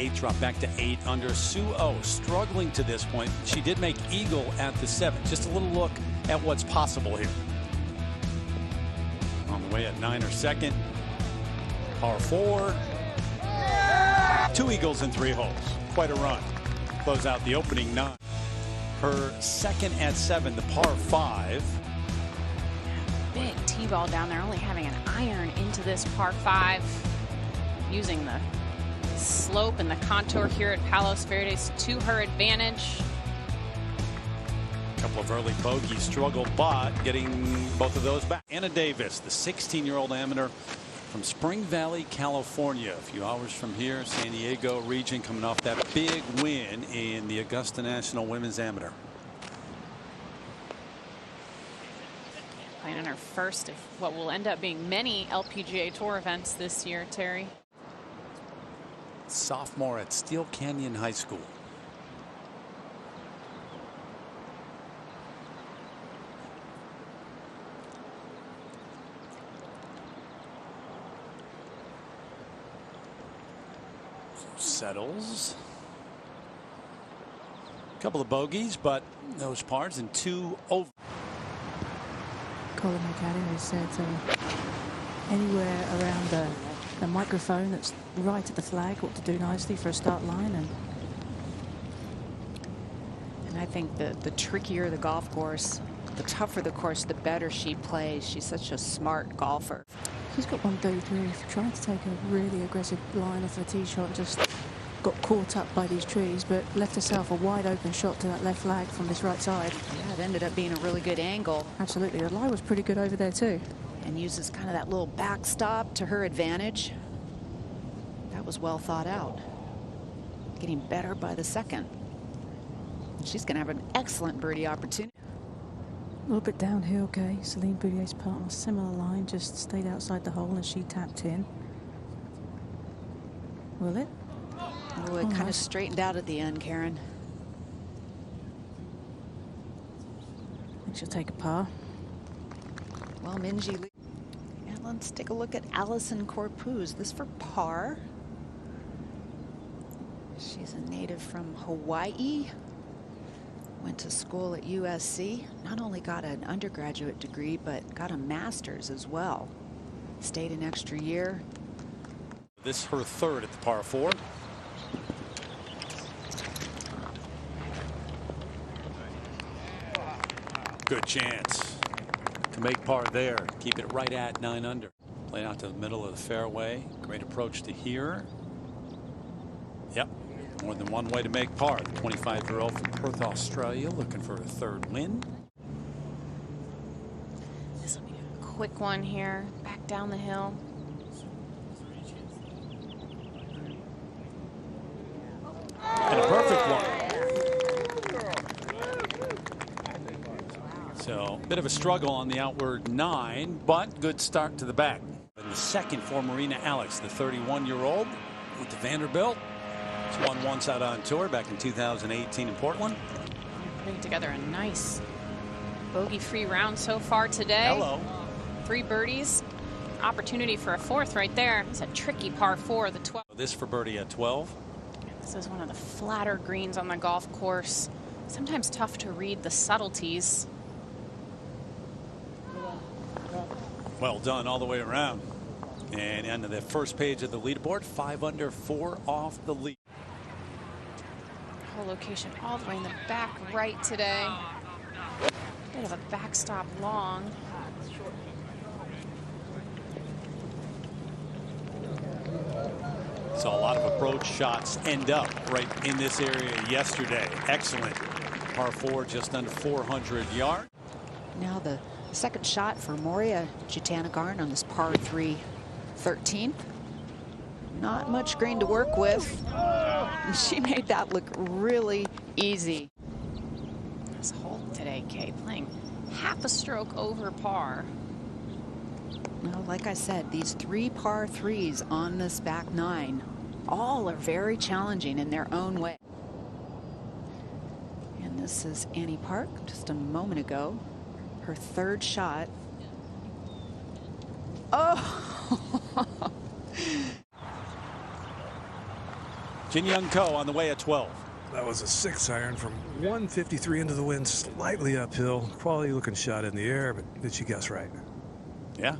8, dropped back to 8 under. Sue O struggling to this point. She did make eagle at the 7. Just a little look at what's possible here. On the way at 9 or second. Par 4. 2 eagles in 3 holes. Quite a run. Close out the opening 9. Her second at 7, the par 5. Big T-ball down there, only having an iron into this par 5. Using the slope and the contour here at Palos Verdes to her advantage. A couple of early bogeys struggle, but getting both of those back. Anna Davis, the 16-year-old amateur from Spring Valley, California. A few hours from here, San Diego region, coming off that big win in the Augusta National Women's Amateur. Playing in her first of what will end up being many LPGA Tour events this year, Terry. Sophomore at Steel Canyon High School. Settles. A couple of bogeys, but those pars and 2 over. Colin McAdam has said anywhere around the microphone that's right at the flag, what to do nicely for a start line. And I think the trickier the golf course, the tougher the course, the better she plays. She's such a smart golfer. She's got 133, trying to take a really aggressive line off her tee shot, just got caught up by these trees, but left herself a wide open shot to that left flag from this right side. Yeah, it ended up being a really good angle. Absolutely, the lie was pretty good over there too. And uses kind of that little backstop to her advantage. That was well thought out. Getting better by the second. And she's going to have an excellent birdie opportunity. A little bit downhill, okay. Celine Boudier's partner, similar line, just stayed outside the hole and she tapped in. Will it? Oh, it kind of straightened out at the end, Karen. I think she'll take a par. Well, Minji. And let's take a look at Allison Corpuz. This for par. She's a native from Hawaii. Went to school at USC. Not only got an undergraduate degree, but got a master's as well. Stayed an extra year. This is her 3rd at the par 4. Good chance to make par there. Keep it right at 9 under. Play out to the middle of the fairway. Great approach to here. Yep. More than one way to make par. The 25-year-old from Perth, Australia, looking for a 3rd win. This will be a quick one here. Back down the hill. And a perfect one. So, a bit of a struggle on the outward 9, but good start to the back. And the second for Marina Alex, the 31-year-old with the Vanderbilt. She's won once out on tour back in 2018 in Portland. Putting together a nice bogey-free round so far today. Hello. 3 birdies. Opportunity for a 4th right there. It's a tricky par 4, the 12. This for birdie at 12. This is one of the flatter greens on the golf course. Sometimes tough to read the subtleties. Well done all the way around. And on the first page of the leaderboard, 5 under, 4 off the lead. Whole location all the way in the back right today. Bit of a backstop long. Saw a lot of approach shots end up right in this area yesterday. Excellent. Par 4, just under 400 yards. Now the second shot for Moria Jitanagarn on this par 3 13th. Not much green to work with. She made that look really easy. This hole today, Kay, playing half a stroke over par. Well, like I said, these 3 par 3s on this back 9 all are very challenging in their own way. And this is Annie Park just a moment ago. Her 3rd shot. Oh! Jin Young Ko on the way at 12. That was a 6-iron from 153 into the wind, slightly uphill. Quality looking shot in the air, but did she guess right? Yeah.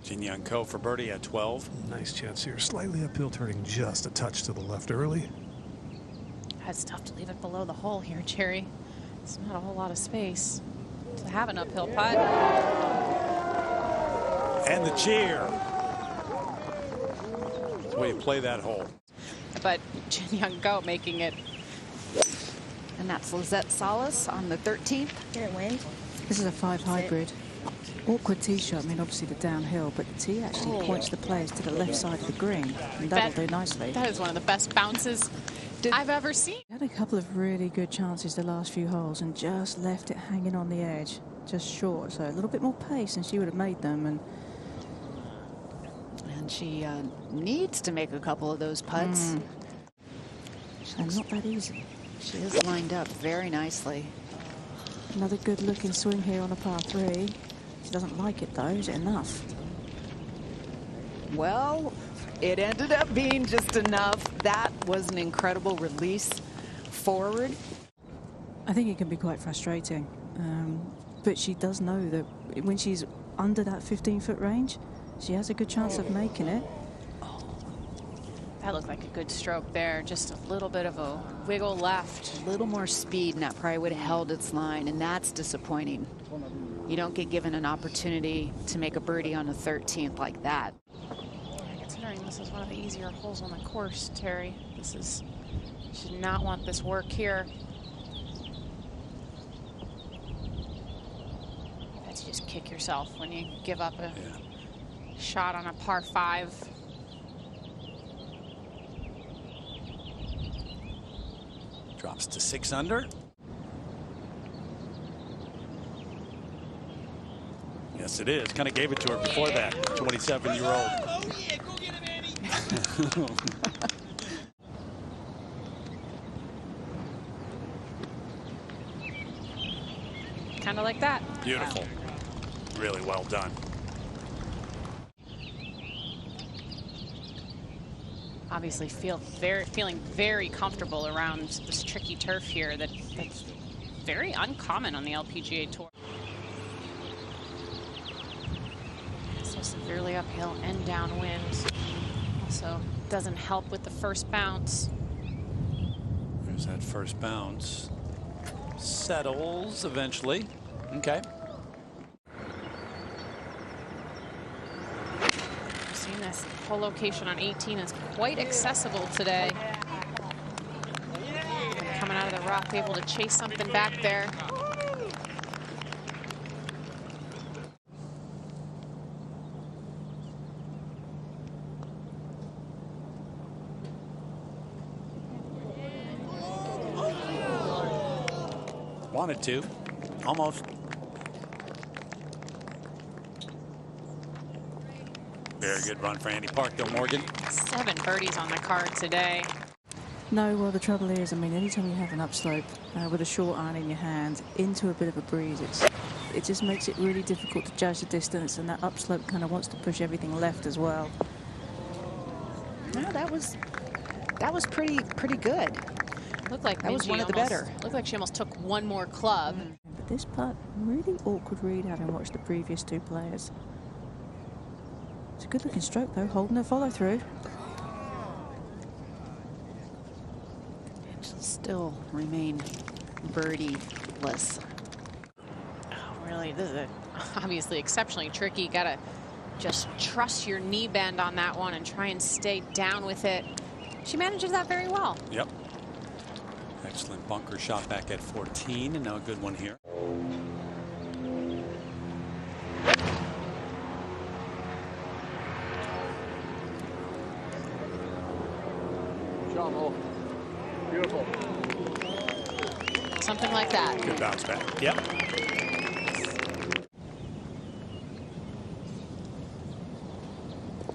Jin Young Ko for birdie at 12. Nice chance here. Slightly uphill, turning just a touch to the left early. It's tough to leave it below the hole here, Jerry. It's not a whole lot of space to have an uphill putt. And the cheer. That's the way you play that hole. But Jin Young Ko making it. And that's Lizette Salas on the 13th. Here, wind. This is a 5 hybrid. Awkward tee shot. I mean, obviously the downhill, but the tee actually points the players to the left side of the green, and that'll do nicely. That is one of the best bounces I've ever seen. Had a couple of really good chances the last few holes and just left it hanging on the edge, just short. So a little bit more pace and she would have made them. And she needs to make a couple of those putts. And not that easy. She is lined up very nicely. Another good looking swing here on a par 3. She doesn't like it though. Is it enough? Well, it ended up being just enough. That was an incredible release forward. I think it can be quite frustrating. But she does know that when she's under that 15-foot range, she has a good chance of making it. That looked like a good stroke there. Just a little bit of a wiggle left. A little more speed, and that probably would have held its line, and that's disappointing. You don't get given an opportunity to make a birdie on a 13th like that. Considering this is one of the easier holes on the course, Terry, this is, you should not want this work here. That's just kick yourself when you give up a shot on a par 5. Drops to 6 under. Yes, it is. Kind of gave it to her before that. 27-year-old. Oh, yeah, go get him, Andy. Kind of like that. Beautiful. Really well done. Obviously feeling very comfortable around this tricky turf here that's very uncommon on the LPGA Tour. So severely uphill and downwind. Also doesn't help with the first bounce. There's that first bounce. Settles eventually. Okay. Seeing this whole location on 18 is quite accessible today. Coming out of the rough, able to chase something back there. Wanted to. Almost. Very good run for Andy Park, though, Morgan. 7 birdies on the card today. No, well, the trouble is, I mean, anytime you have an upslope with a short iron in your hand into a bit of a breeze, it just makes it really difficult to judge the distance, and that upslope kind of wants to push everything left as well. No, that was pretty good. Looked like that was one of the better. Looked like she almost took one more club. But this putt, really awkward read having watched the previous 2 players. It's a good looking stroke though, holding her follow through. She'll still remain birdie-less. Oh, really, this is obviously exceptionally tricky. Gotta just trust your knee bend on that one and try and stay down with it. She manages that very well. Yep. Excellent bunker shot back at 14, and now a good one here. Beautiful. Something like that. Good bounce back. Yep.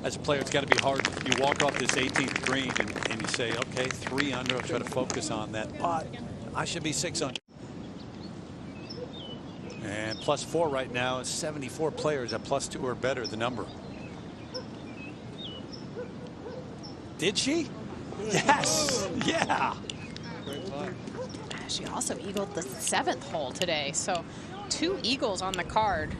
As a player, it's got to be hard. You walk off this 18th green and you say, okay, 3 under. I'll try to focus on that putt. I should be 6 under. And +4 right now is 74 players at +2 or better, the number. Did she? Yes. Yeah. She also eagled the 7th hole today. So 2 eagles on the card